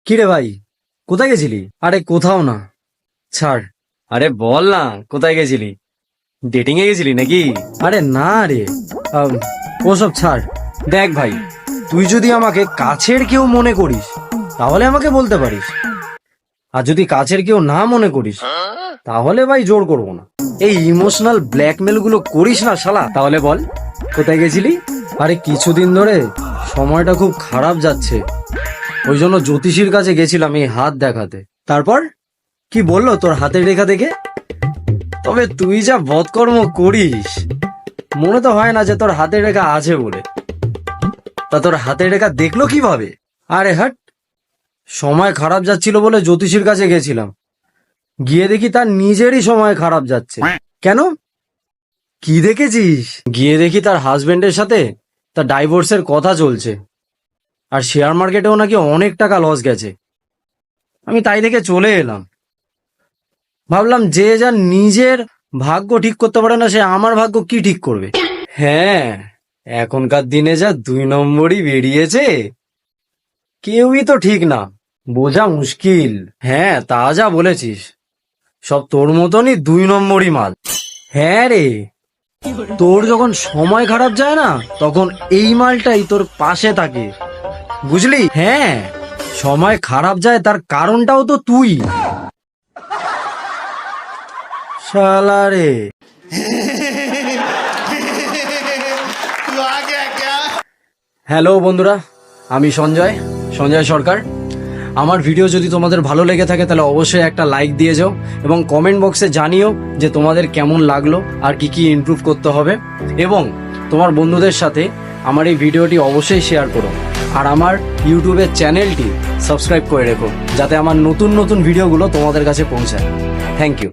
কি রে ভাই, কোথায় গেছিলি? আরে কোথাও না, ছাড়। আরে বল না, কোথায় গেছিলি? ডেটিং এ গেছিলি নাকি? আরে না রে, আম, ওসব ছাড়। দেখ ভাই, তুই যদি আমাকে কাছের কেউ মনে করিস তাহলে আমাকে বলতে পারিস, আর যদি কাছের কেউ না মনে করিস তাহলে ভাই জোর করবো না। এই ইমোশনাল ব্ল্যাকমেল গুলো করিস না শালা। তাহলে বল, কোথায় গেছিলি? আরে কিছুদিন ধরে সময়টা খুব খারাপ যাচ্ছে, ওই জন্য জ্যোতিষীর কাছে গেছিলাম এই হাত দেখাতে। তারপর কি বললো তোর হাতের রেখা দেখে? তবে তুই যা বদকর্ম করিস, মনে তো হয় না যে তোর হাতের রেখা আছে বলে। তা তোর হাতের রেখা দেখলো কিভাবে? আরে হাট, সময় খারাপ যাচ্ছিল বলে জ্যোতিষীর কাছে গেছিলাম, গিয়ে দেখি তার নিজেরই সময় খারাপ যাচ্ছে। কেন, কি দেখেছিস? গিয়ে দেখি তার হাজবেন্ডের সাথে তার ডাইভোর্সের কথা চলছে, আর শেয়ার মার্কেটেও নাকি অনেক টাকা লস গেছে। আমি তাই থেকে চলে এলাম। ভাবলাম যে যা নিজের ভাগ্য ঠিক করতে পারে না, সে আমার ভাগ্য কি ঠিক করবে? হ্যাঁ, এখনকার দিনে যা 2 নম্বরই বেরিয়েছে, কেউই তো ঠিক না, বোঝা মুশকিল। হ্যাঁ, তা যা বলেছিস, সব তোর মতনই 2 নম্বরই মাল। হ্যাঁ রে, তোর যখন সময় খারাপ যায় না, তখন এই মালটাই তোর পাশে থাকে, বুঝলি? হ্যাঁ, সময় খারাপ যায় তার কারণটাও তো তুই, শালা রে। হ্যালো বন্ধুরা, আমি সঞ্জয় সরকার। আমার ভিডিও যদি তোমাদের ভালো লেগে থাকে তাহলে অবশ্যই একটা লাইক দিয়ে যাও, এবং কমেন্ট বক্সে জানিও যে তোমাদের কেমন লাগলো আর কি কি ইমপ্রুভ করতে হবে, এবং তোমার বন্ধুদের সাথে আমার এই ভিডিওটি অবশ্যই শেয়ার করো, আর আমার ইউটিউবের চ্যানেলটি সাবস্ক্রাইব করে রেখো যাতে আমার নতুন নতুন ভিডিওগুলো তোমাদের কাছে পৌঁছায়। Thank you.